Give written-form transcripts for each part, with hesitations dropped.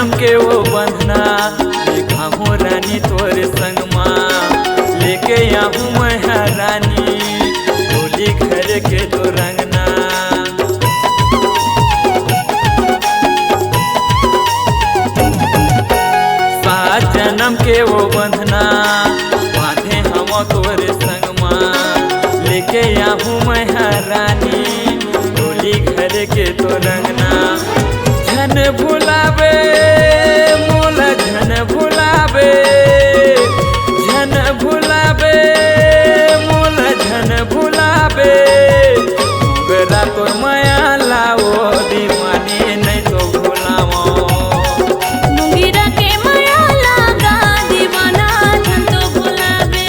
जन्म के वो बंधना देखा हूँ रानी तोरे संग माँ लेके आहूँ मैं रानी डोली घर के तो रंगना। सात जन्म के वो बंधना बांधे हम तोरे संग माँ लेके आहूँ मैं रानी डोली घर के तो रंगना। झन भुलावे मोला झन भुलावे झन भुलावे मोला झन भुलावे गरा तोर माया लाओ दीवानी नहीं तो भुलाओ। मुंगेरा के माया लागा दीवाना झन तो भुलावे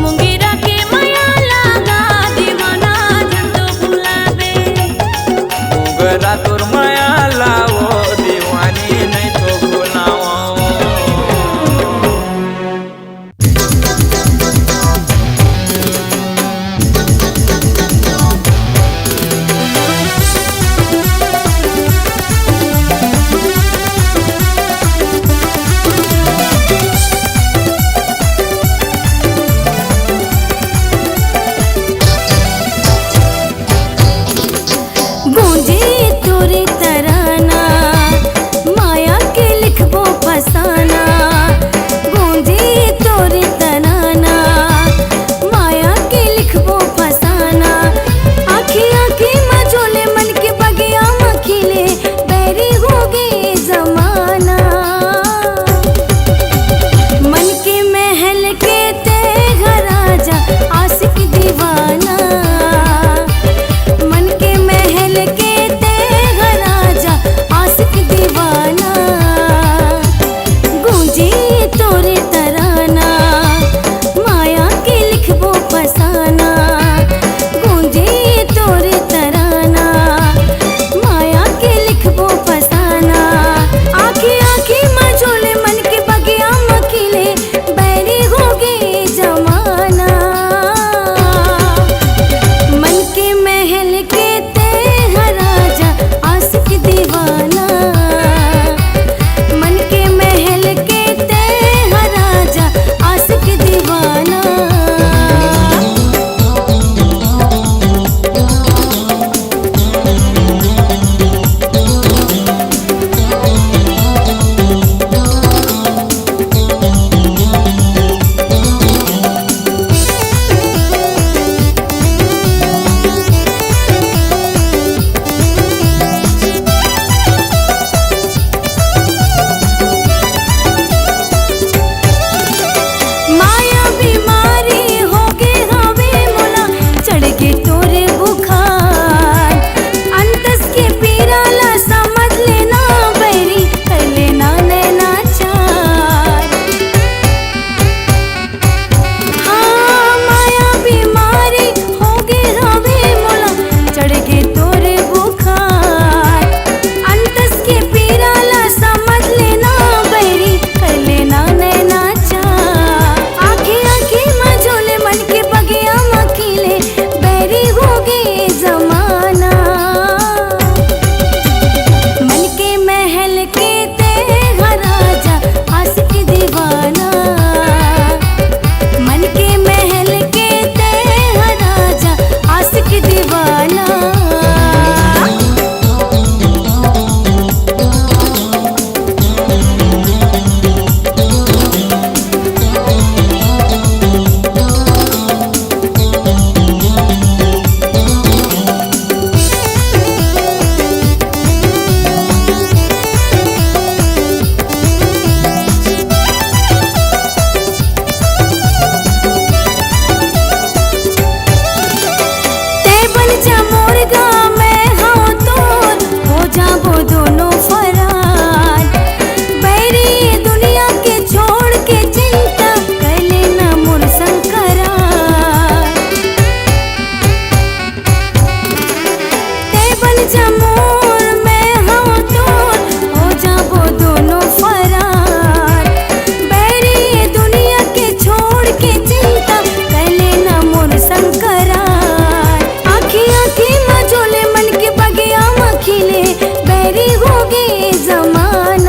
मुंगेरा के माया लागा दीवाना झन तो भुलावे गरा तोर माया लाओ दीवानी नहीं तो भुलाओ। गूंजे तोरे तराना माया के लिखबो फसाना गूंजे तोरे तराना माया के लिखबो फसाना। आँखी आँखी मझोले मन के बगिया मखिले बैरी हो गए जमाना। मन के महल के ते घर आजा आशिक दीवाना मन के महल के ते घर आजा आशिक दीवाना। गूंजे तोरे तराना माया के लिखबो फसाना गूंजे तोरे तराना माया के लिखबो फसाना। आँखी आँखी मझोले मन के बगिया मखिले बैरी हो गए जमाना। मन के महल के ते घर आजा आशिक दीवाना मन के महल के ते घर आजा आशिक दीवाना। माया बीमारी हो गे हवे मोला चढ़ के तोरे बुखार अंतस के पीरा ला समझ लेना बैरी कर लेना नैना चार। हाँ माया बीमारी हो गे हवे मोला चढ़ के तोरे बुखार अंतस के पीरा ला समझ लेना बैरी कर लेना नैना चार। आँखी आँखी मझोले मन के बगिया मखिले बैरी हो गए जमाना। मन के महल के ते घर आजा आशिक दीवाना मन के महल के ते घर आजा आशिक दीवाना। ते बन जा मोर गाँव में हाँ तोर हो जाबो दोनों फरार बैरी दुनिया के छोड़ के चिंता कर लेना मोर संकरार। ते बन जा मोर में हाँ तोर हो जाबो दोनों फरार बैरी दुनिया के छोड़ के चिंता कर लेना मोर संकरार। आँखी आँखी मझोले मन के बगिया मखिले बैरी हो गए जमाना।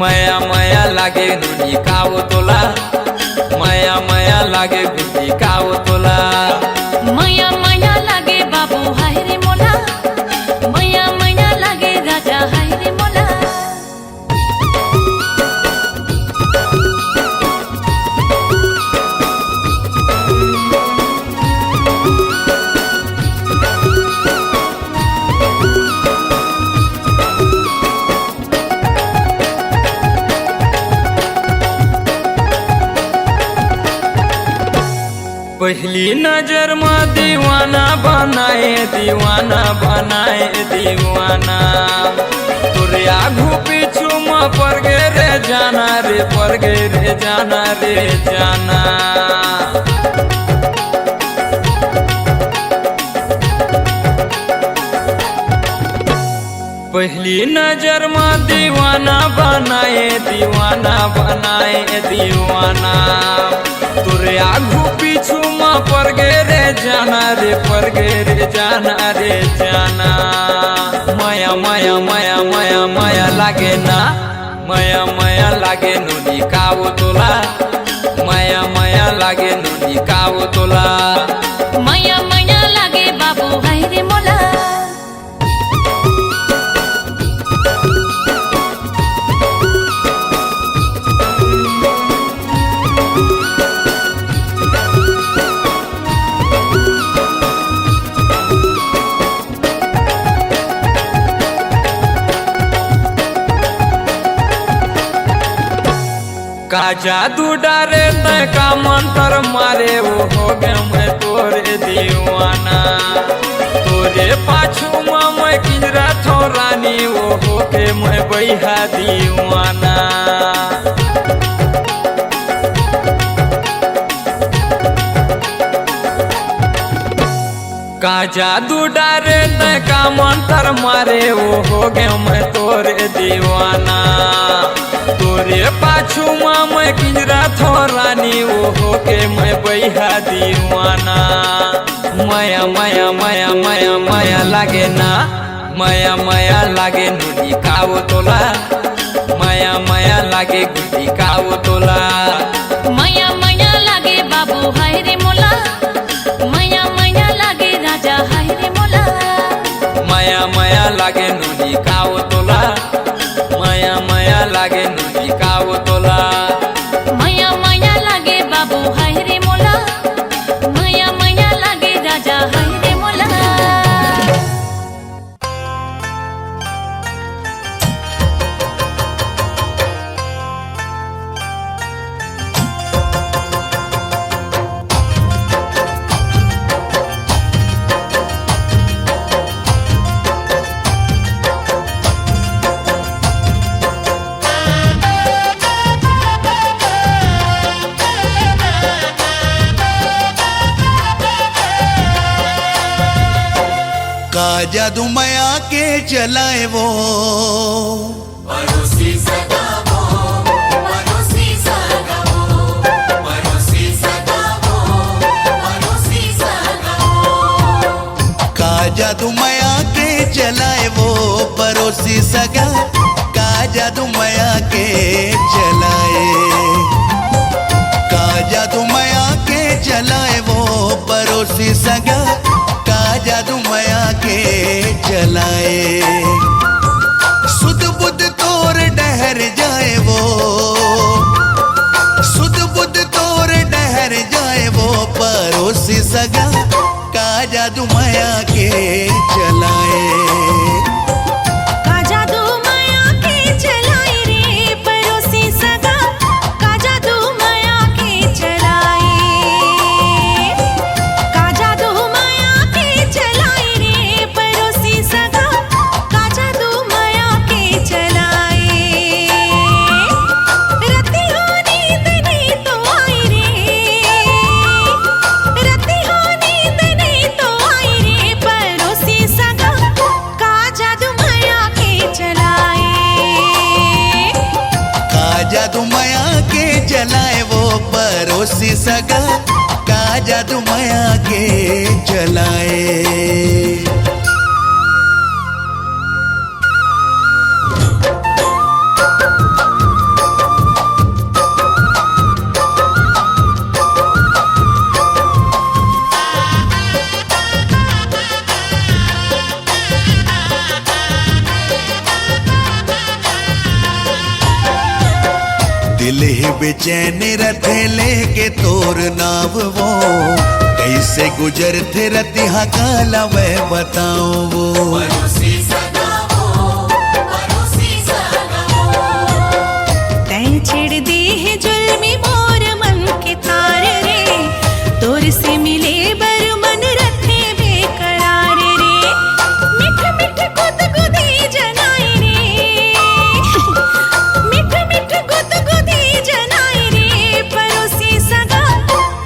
माया माया लागे नुनी काव तोला माया माया लागे गुड्डी काव तोला माया माया लागे बाबू हाय रे मोला माया माया लागे राजा हाय रे मोला पहली नजर में दीवाना बनाए दीवाना बनाए दीवाना तोरे आगू पीछू में पड़ गे रे जाना रे पड़ गे रे जाना रे जाना पहली नजर में दीवाना बनाए दीवाना बनाए दीवाना तोरे आगू पीछू में पड़ गे रे जाना रे पड़ गे रे जाना रे जाना माया माया माया माया माया लागे ना माया माया लागे नुनी काव तोला माया माया लागे नुनी काव तोला माया माया लागे बाबू हाय रे मोला का जादू डारे तय का मंत्र मारे वो हो गए मैं तोरे दीवाना तोरे पाछू में मैं किंजरा थो रानी वो हो के मैं बैहा दीवाना का जादू डारे तय का मंत्र मारे वो हो गए मैं तोरे दीवाना तोरे पाछू में मैं किंजरा थो रानी वो हो के मैं बैहा दीवाना माया माया माया माया माया लागे ना माया माया लागे नुनी काव तोला माया माया लागे गुड्डी काव तोला माया माया लागे बाबू हाय रे मोला माया माया लागे राजा हाय रे मोला माया माया लागे नुनी काव तोला माया माया लागे नुनी काव तोला माया माया लागे बाबू हाय रे मोला माया माया लागे राजा हाय रे मोला का जादू माया के चलाए वो पड़ोसी सदा वो पड़ोसी सदा वो पड़ोसी सदा वो पड़ोसी सदा वो का जादू माया के चलाए वो पड़ोसी सगा का जादू माया के चलाए का जादू माया के चलाए वो पड़ोसी सगा का जादू माया के चलाए सुध बुध तोर डहर जाए वो सुध बुध तोर डहर जाए वो पड़ोसी सगा का जादू माया के चलाए का जादू माया के चलाए रे पड़ोसी सगा का जादू माया के चलाए का जादू माया के चलाए रे पड़ोसी सगा का जादू माया के चलाए रति हो नींद नहीं तो आई रे रति हो नींद नहीं तो आई रे पड़ोसी सगा का जादू माया के चलाए का जादू माया के चलाए वो पड़ोसी सगा का जादू माया के चलाए दिल ही बेचैन रथे लेके तोर नाव वो, कैसे गुजरते रतिहा काला मैं बताऊं वो। परोसी सगा वो, परोसी सगा वो। तैं छेड़ दे है जुल्मी मोर मन के तार रे, तोर से मिले बर मन रखे बेकरार रे। मिठ मिठ गुदगुदी जनाई रे, मिठ मिठ गुदगुदी जनाई रे। परोसी सगा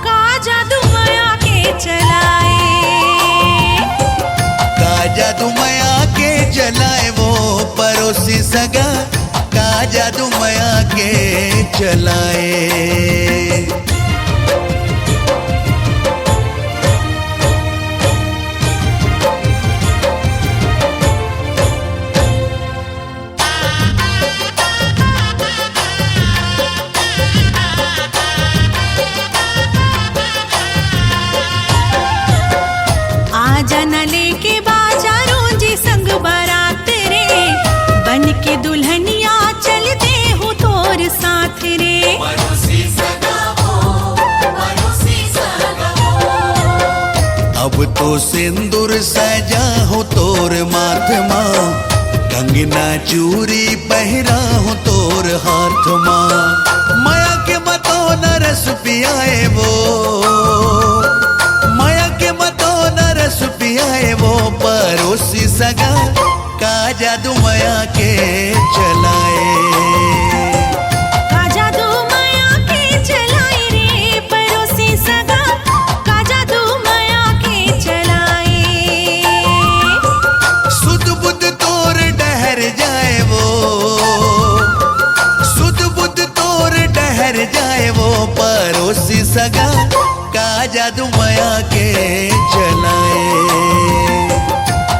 का जादू माया के चलाए, का जादू माया के चलाए वो, परोसी सगा का जादू माया के चलाए। आजा न लेके बाजारों जी संग बारात रे, बन के दुल्हनिया चलते हो तोर साथ रे। परोसी सगा वो, परोसी सगा वो। अब तो सिंदूर सजा हो तोर माथ माँ, कंगना चूरी पहरा हो तोर हाथ माँ। माया के मतों न रस पियाए वो, माया के मतों न रस पियाए वो। परोसी सगा का जादू माया के चलाए, का जादू माया के चलाए रे। परोसी सगा का जादू माया के चलाए। सुध बुध तोर डहर जाए वो, सुध बुध तोर डहर जाए वो। परोसी सगा का जादू माया के चलाए,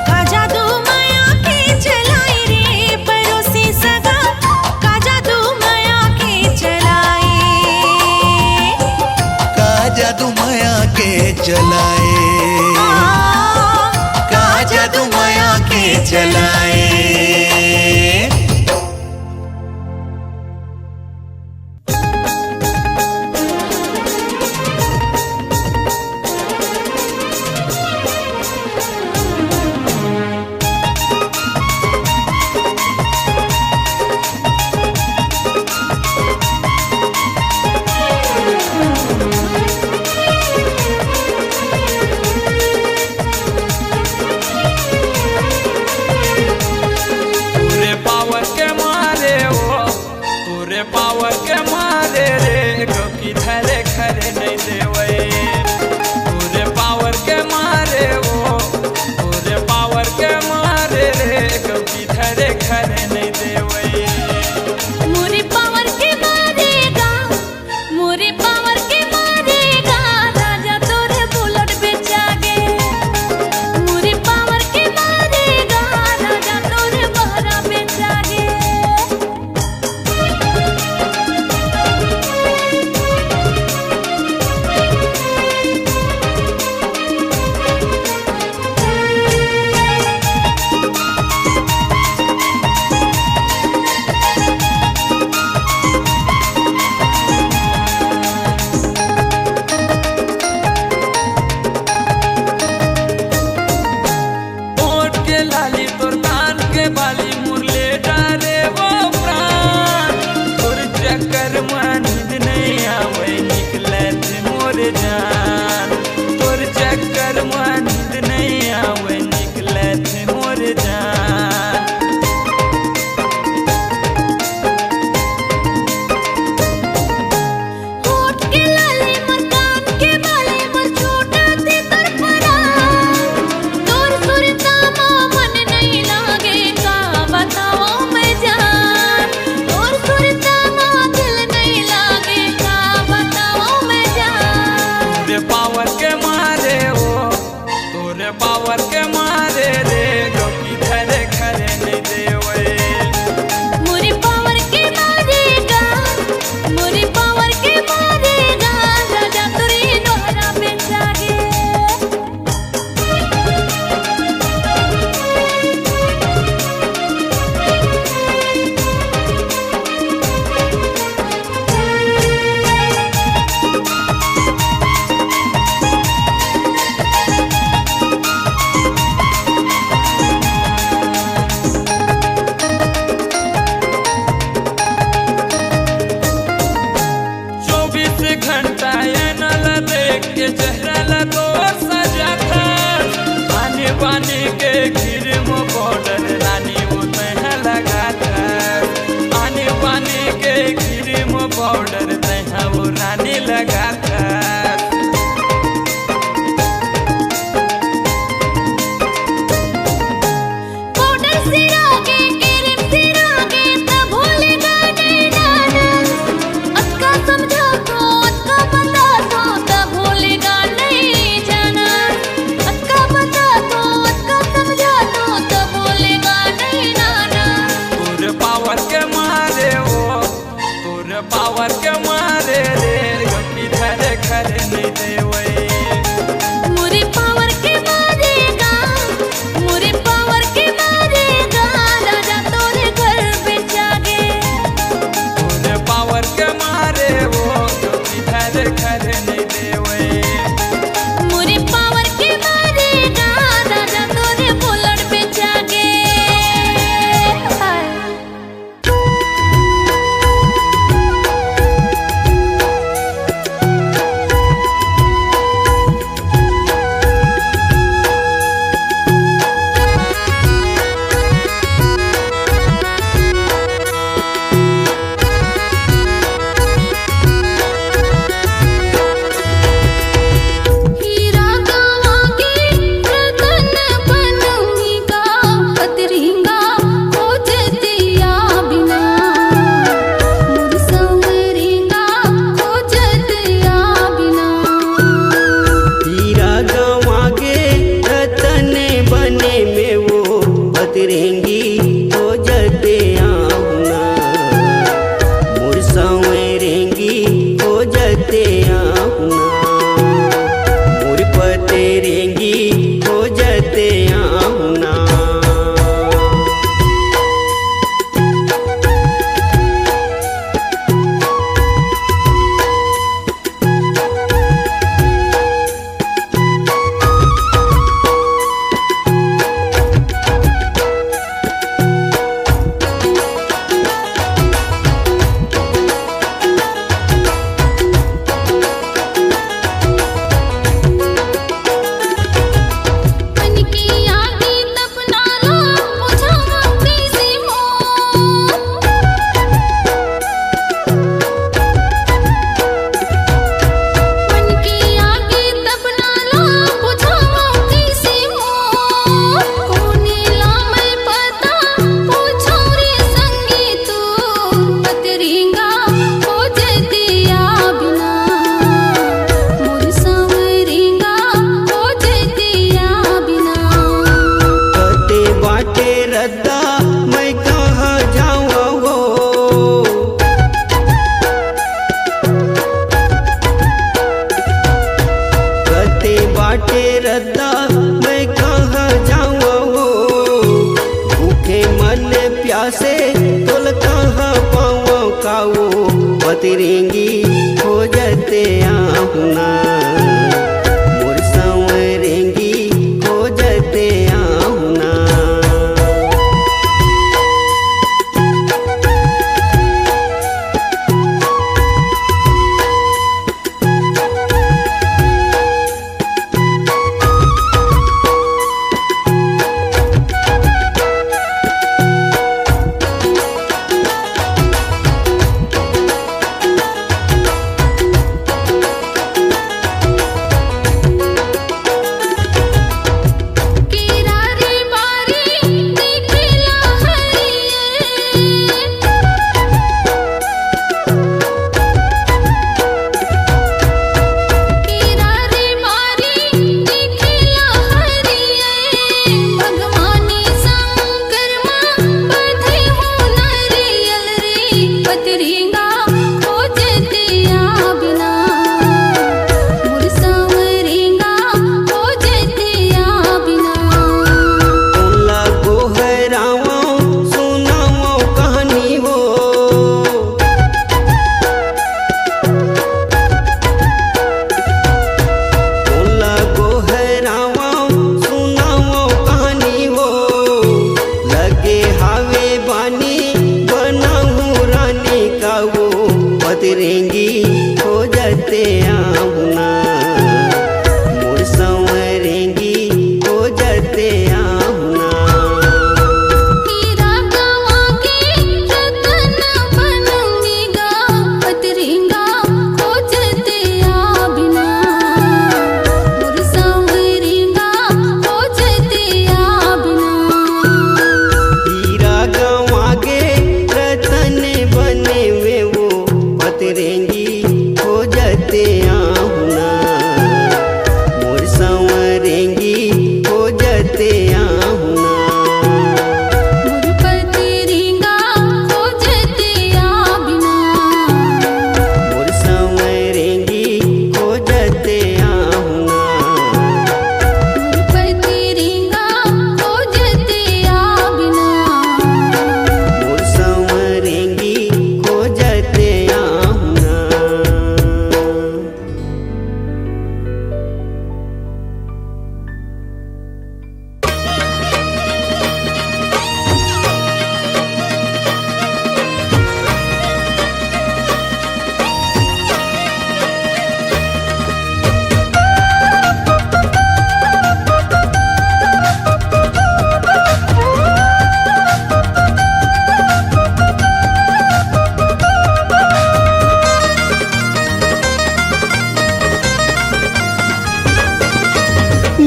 का जादू माया के चलाए रे। परोसी सगा का जादू माया के चलाए, का जादू माया के चलाए, का जादू माया के चलाए। के चेहरा ला तोर सजा था पानी पानी के क्रीम पाउडर रानी वो तह लगा था पानी पानी के क्रीम पाउडर तह वो रानी लगा था पावर के मारे रे किधर घर नहीं देवे मुरी पावर के मारेगा मुरी पावर के मारेगा राजा तोरे घर पे जागे तोरे पावर के मारे वो किधर घर नहीं देवे मुरी पावर के मारेगा राजा तोरे बुलेट पे जागे रद्दा मैं कहाँ जाऊँ भूखे मन प्यासे तोल कहाँ पाऊँ काऊ बतरेंगी हो जाते आहुना मोर संवरेंगी हो जाते आहुना बतरेंगी हो जाते आहुना।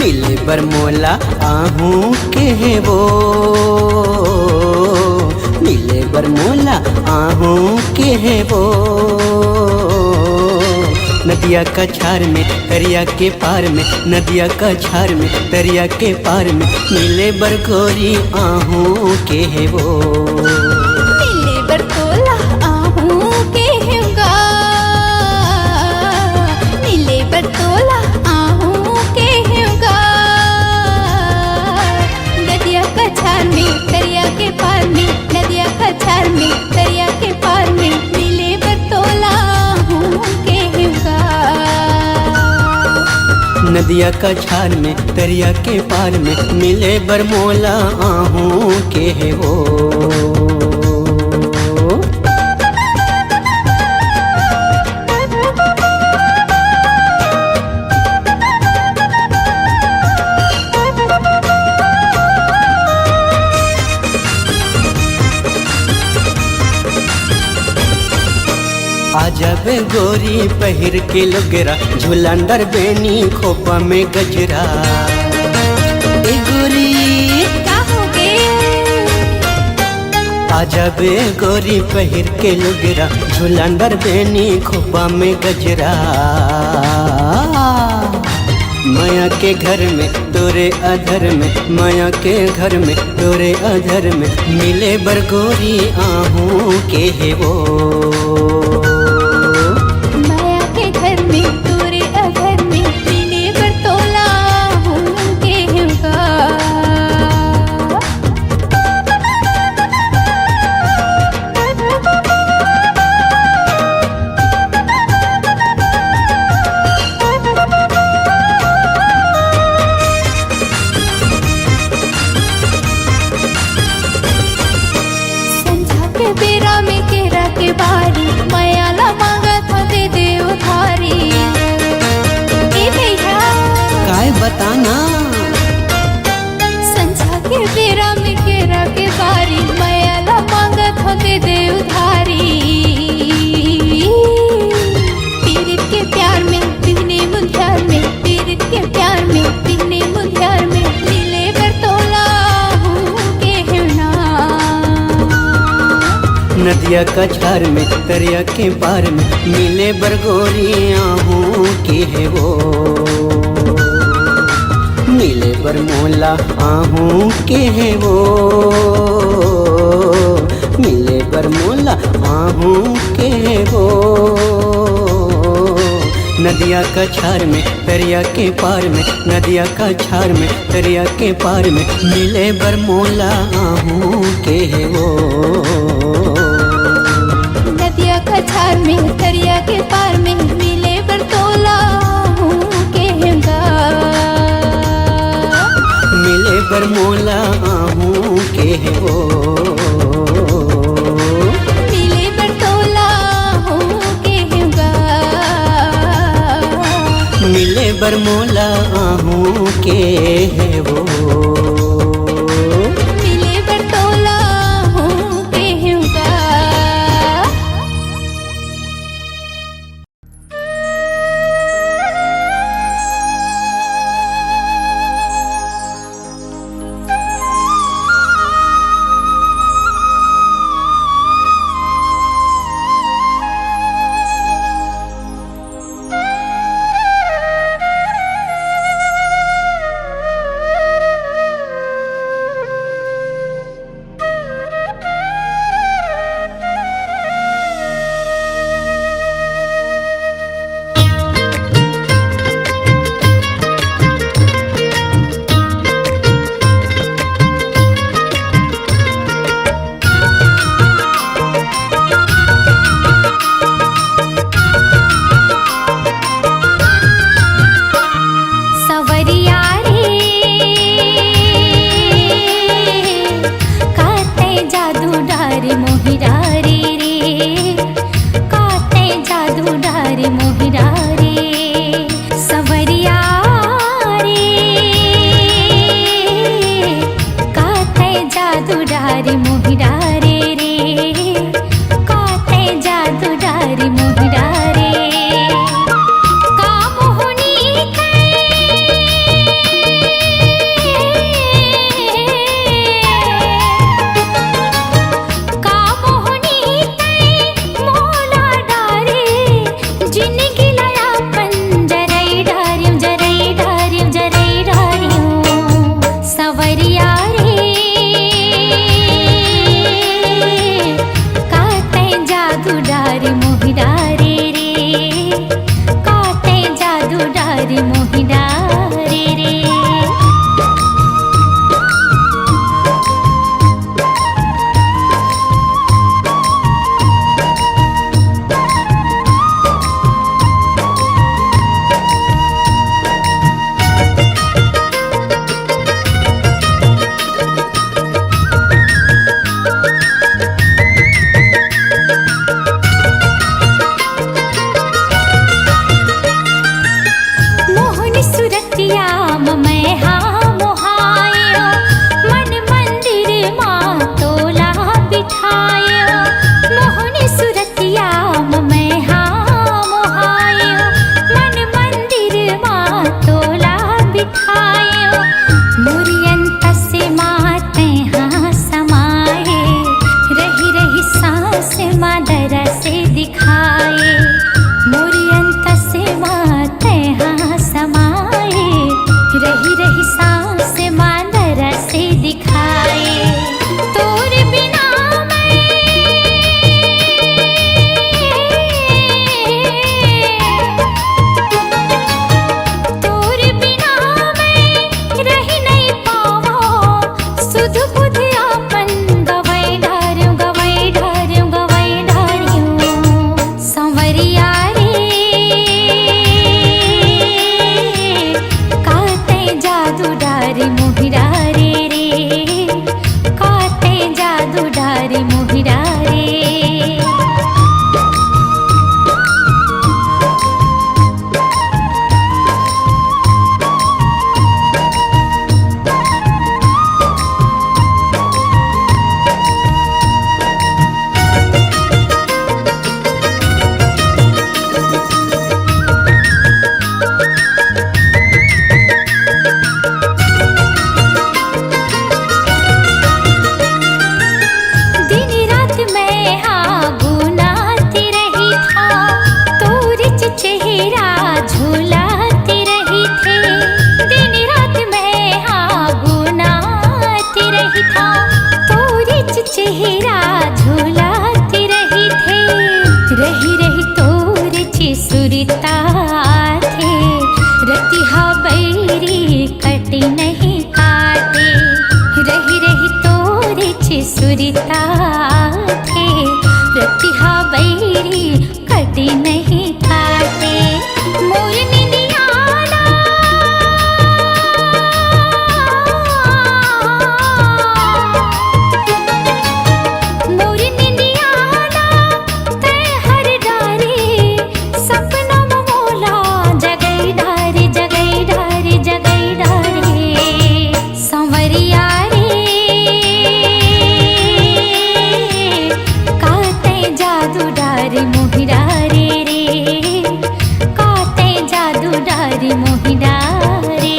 मिले बर मोला आहू के है वो, मिले बर मोला आहू के है वो। नदिया का छार में दरिया के पार में, नदिया का छार में दरिया के पार में, मिले बर गोरी आहू के है वो। मिले बर तोला आहू के होगा, मिले बर तोला आहू के होगा। नदिया का छार में दरिया के पार में, नदिया का छार में दरिया के पार में, मिले बर तोला आहू के होगा। नदिया का छार में दरिया के पार में, मिले बर मोला आहू के है वो। आजब गोरी पहिर के लुगरा, झुलंदर बेनी खोपा में गजरा। ए गोरी का हो गे आजब गोरी पहिर के लुगरा, झुलंदर बेनी खोपा में गजरा। माया के घर में तोरे अधर में, माया के घर में तोरे अधर में, मिले बर गोरी आहू के है वो। माया के घर में तोरे अघर में, मिले बर तोला आहू के होगा। संझा के बेरा में केरा के बारी, मायाला मांगा था दे दे उधारी। ए भैया काय बताना संझा के बेरा में केरा के बारी, मायाला मांगा था दे दे उधारी। पीरित के प्यार में बिहने मुंध्यार में, पीरित के प्यार में बिहने मुंध्यार में, मिले बर तोला आहू के होना। नदिया का छार में दरिया के पार में, मिले बर गोरी आहू के है वो। मिले बर मोला आहू के है वो, मिले बर मोला आहू के है वो। नदिया का छार में दरिया के पार में, नदिया का छार में दरिया के पार में, मिले बर मोला आहू के है वो। नदिया का छार में दरिया के पार में, मिले बर तोला आहू के होगा। मिले बर मोला आहू के है वो। मिले बर तोला आहू के होगा। मिले बर मोला आहू के है वो। मिले बर तोला आहू के होगा। रही रही तोर चिसुरता थे रतिहा बैरी कटे नहीं काटे रही रही तोर चिसुरता थे रतिहा बैरी कटे नहीं काटे मोर निनियाना मोर निनियाना ते हर डारे सपना मोला जगई डारे जगई डारे जगई डारे संवरिया रे काते जादू डारे मोहिरा रे काते जादू डारे मोहिरा रे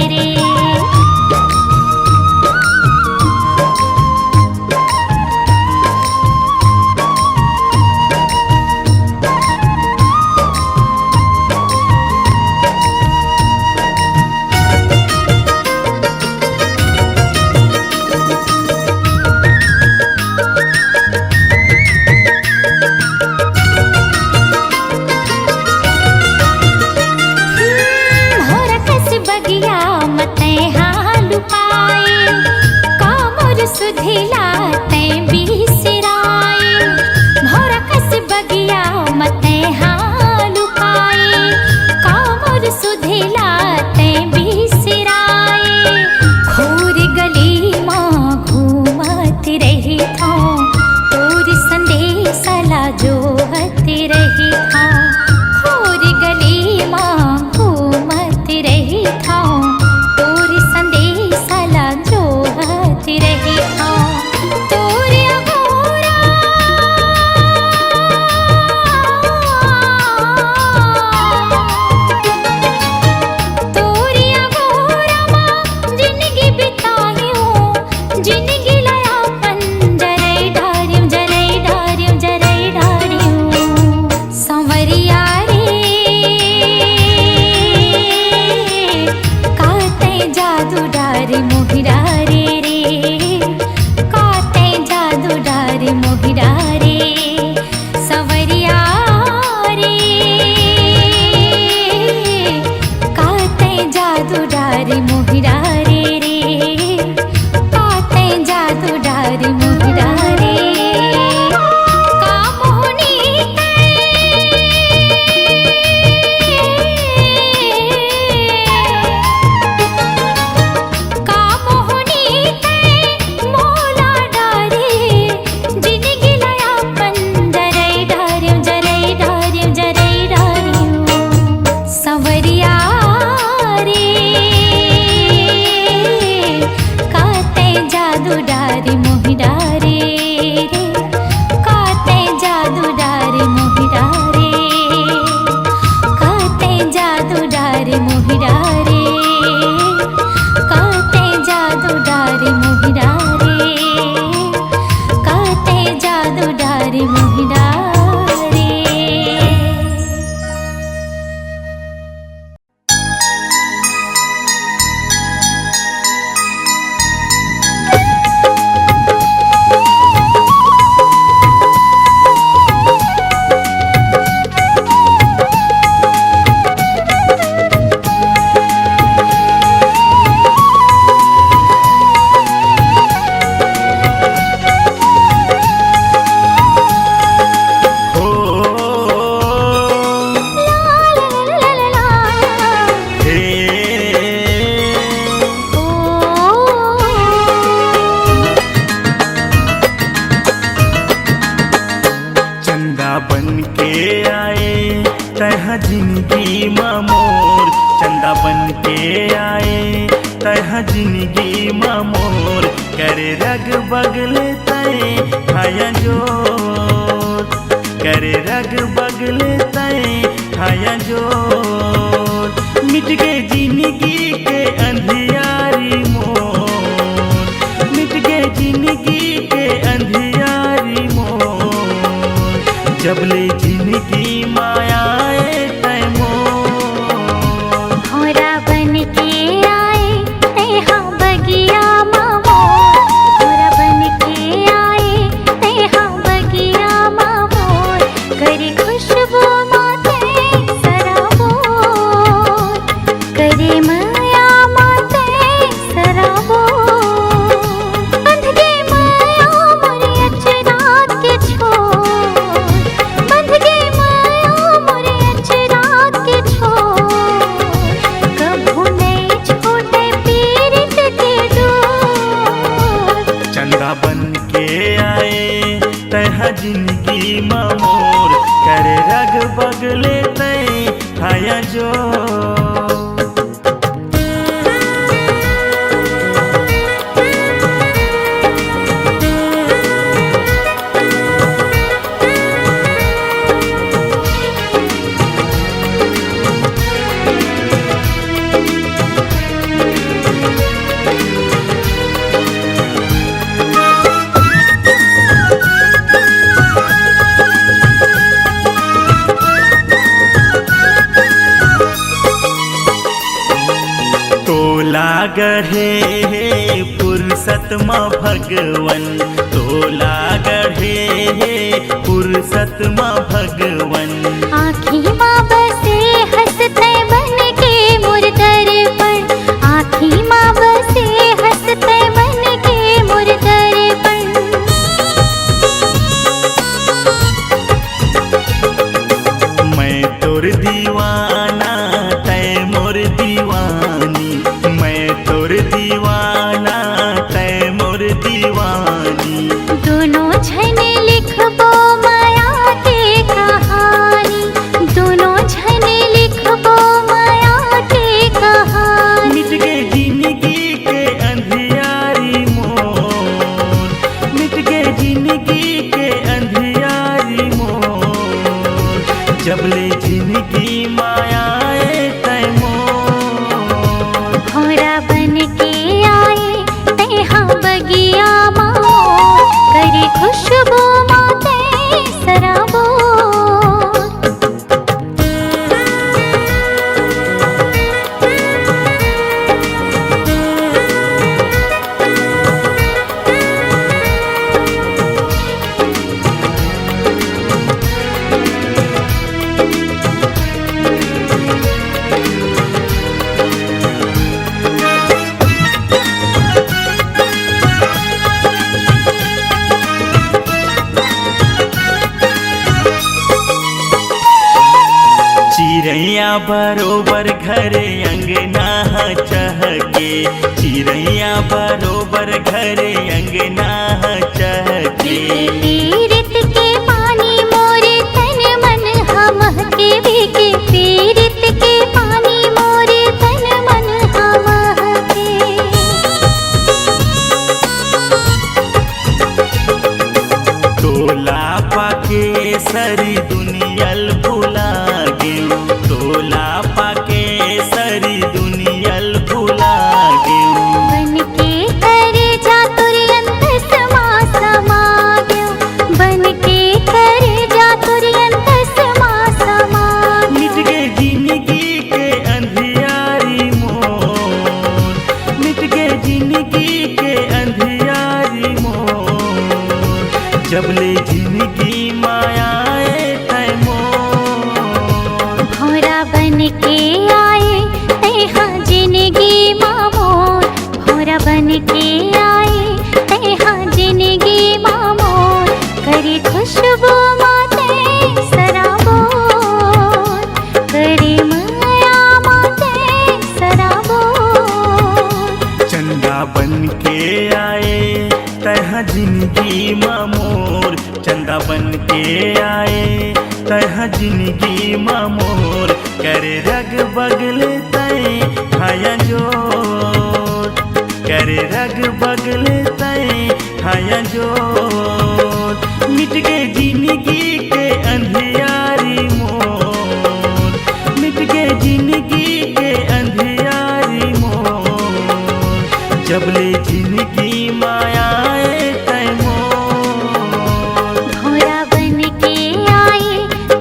भोर कस बगिया मते हालु पाए कामर सुधिला ते बिसराए भोर कस बगिया मते हालु पाए कामर सुधिला ते बिसराए खोर गली माँ घूमत रही था तोर संदेशला जोहत रही था खोर गली माँ घूमत रही था तोर संदेशला जोहत रही था तोर अघोरा तोर अघोरा माँ जिंदगी बितायूं जिंदगी लया पन जरई डारियूं जरई डारियूं जरई डारियूं संवरिया रे काते जादू डारे मोहिरा रे काते जादू डारे मोहिरा रे संवरिया रे काते जादू डारे मोहिरा रे काते जादू डारे मोहिरा रे का मोहनी का मोहनी मोला डारे जिंदगी लया पन जरई डारियूं जरई डारियूं जरई डारियूं संवरिया रे काते जादू डारे मोहिरा रे काते जादू डारे मोहिरा रे काते जादू डारे मोहिरा रे काते जादू डारे मोहिरा रे काते जादू डारे मोहिरा रे जिंदगी मोर करे रग बगले तय खाया जोर करे रग बगले तय खाया जोर मिट गए जिंदगी के अंधियारी मोर मिट गए जिंदगी के अंधियारी मोर जबले जिंदगी मायाए तय मोर घोड़ा बन के आए तेहा बगिया मामो घोड़ा बन के आए तेहा बगिया मामो करे खुश खुशबू माते सराबोर करे माया माते सराबोर बंध गे माया मोरे अचरा के छोर बंध गे माया मोरे अचरा के छोर कभू नहीं छोटे पीरित के डोर चंदा बन के आए तह जिंदगी मोर करे रग बगले तय हाया जो तोला गढ़े फुर्सत माँ भगवन तोला गढ़े फुर्सत माँ भगवन आँखी माँ बसे हंसते बन के मोर दर्पण आँखी माँ बसे हंसते बन के मोर दर्पण मैं तोर दीवाना तय मोर दीवानी मैं तोर दीवाना तय मोर दीवानी दोनों झने लिखबो माया के कहानी दोनों झने लिखबो माया के कहानी मिट गए जिंदगी के अंधियारी मोर मिट गए जिंदगी के अंधियारी मोर जबले जिंदगी मायाए तय मोर भौरा बन के आए तेहा बगिया माँ करे खुशबू माते सराबोर चिड़ैया बरोबर घरे अंगना चहके चिड़ैया बरोबर घरे अंगना चहके पीरित के पानी मोरे तन मन हम के भीगे पीरित के पानी मोरे तन मन हम के तोला पाके सरी दुनियल भुला गेऊ तोला पाके सरी दुनियल भुला गेऊ बन के करे जा तुरंत समा समा गयो बन के करे जा तुरंत समा समा मिट गए जिंदगी के अंधियारी मोर मिट गए जिंदगी के अंधियारी मोर जबले जिंदगी मायाए तय मोर भौरा बन के आए तेहा जिंदगी मामोर भौरा बन के आए तेहा जिंदगी मामोर करे खुशबू माते सराबोर करे माया माते सराबोर चंदा बन के आए तह जिंदगी मोर चंदा बन के आए तह जिंदगी मोर करे रग बगले तय हाया जोर करे रग बगले तय हाया जोर मिट गए जिंदगी के अंधियारी मोर मिट गए जिंदगी के अंधियारी मोर जबले जिंदगी मायाए तय मोर भौरा बन के आए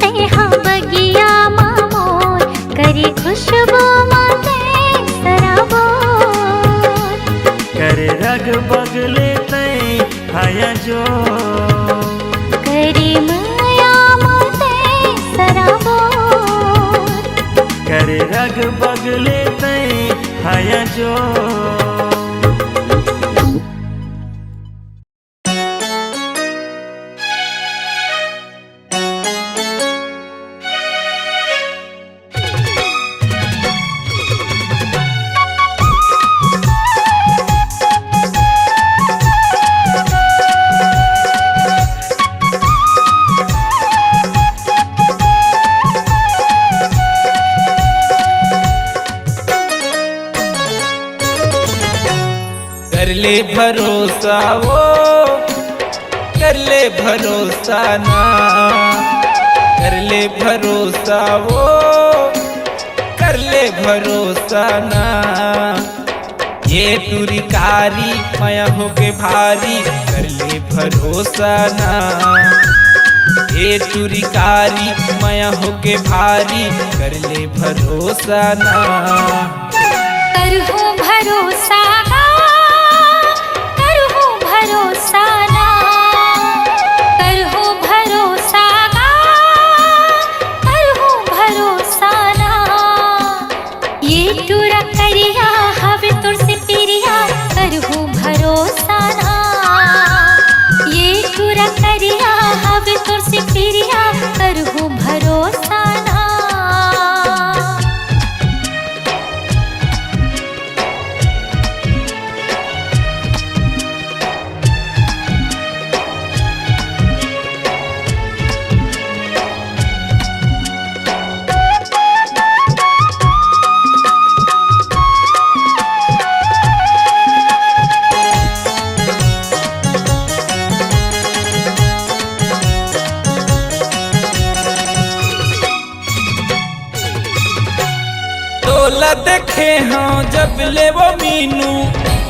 तेहा बगिया मामोर करे खुशबू माते सराबोर करे रग बगले तय हाया जो करे रग बगले तय हाया जो कर ले भरोसा वो कर ले भरोसा ना कर ले भरोसा वो कर ले भरोसा ना ये तुरिकारी माया हो के भारी कर ले भरोसा ना ये तुरिकारी माया हो के भारी कर ले भरोसा ना करहूँ भरोसा ना करहूँ भरोसा ना करहूँ भरोसा ना करहूँ भरोसा ना ये टूरा करिया हवे तुर से पिरिया करहूँ भरोसा ना ये टूरा करिया हवे तुर से पिरिया करहूँ भरोसा ना। तोला देखे हाँ जब ले वो मीनू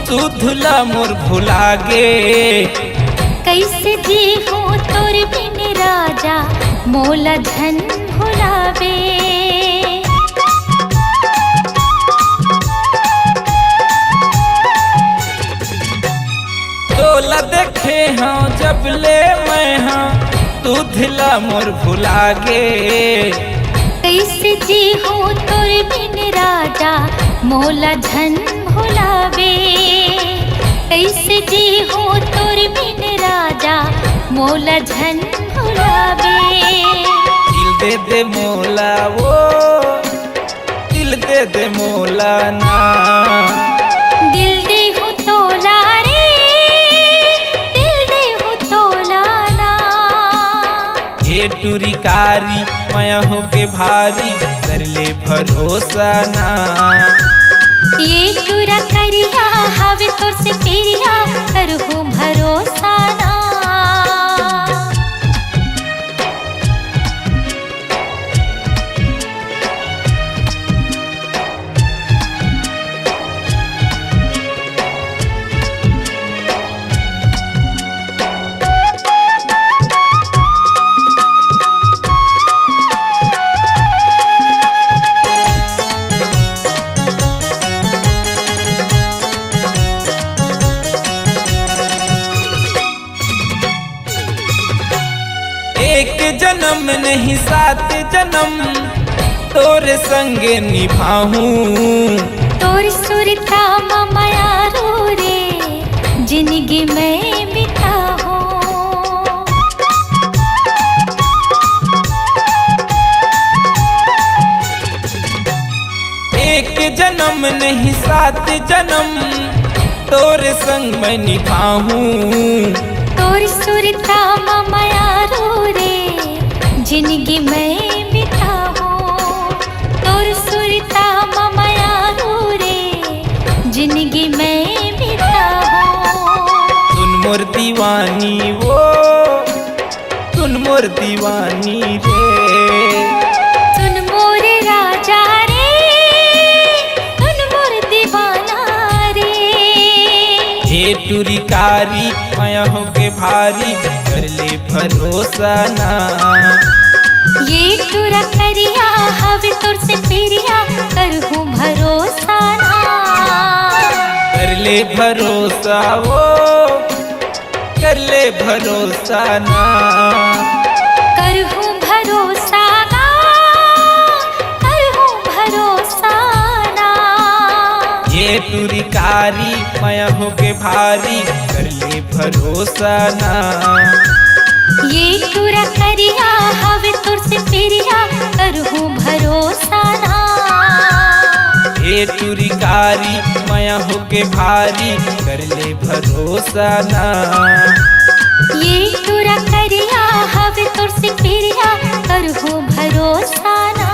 तू धुला मोर भुला गे कैसे जी हूँ तोर बिन राजा मोला धन भुलावे तोला देखे हाँ जब ले मैं हाँ तू धुला मोर भुला गे कैसे जी हूँ तोर बिन राजा मोला धन भुलावे कैसे जी हूँ तोर बिन राजा मोला धन भुलावे। दिल दे दे मोला वो दिल दे दे मोला ना दिल दे हूँ तोला रे दिल दे हूँ तोला ना ये टुरिकारी माया हो के भारी कर ले भरोसा ना ये टूरा करिया हवे तोर से पिरिया करहूँ भरोसा ना। एक जन्म नहीं 7 जन्म तोरे संगे निभाऊं तोर सुरता माया रो रे जिंदगी में बिताऊं एक जन्म नहीं 7 जन्म तोरे संग मैं निभाऊं तोर सुरता माया रो रे जिंदगी में बिताऊं तोर सुरता माया रो रे जिंदगी में बिताऊं। तुन मोर दीवानी वो तुन मोर दीवानी रे सुन मोर राजा रे सुन मोर दीवाना रे हे टुरिकारी माया हो के भारी कर ले भरोसा ना ये टूरा करिया हवे तोर से पिरिया करहूँ भरोसा ना कर ले भरोसा वो कर ले भरोसा ना करहूँ भरोसा ना करहूँ भरोसा तुरिकारी माया होके भारी कर ले भरोसा ना। ये तुरा करिया हवे तुर से पिरिया करहूँ भरोसा ना। ए तुरिकारी माया होके भारी कर ले भरोसा ना। ये तुरा करिया हवे तुर से पिरिया करहूँ भरोसा ना।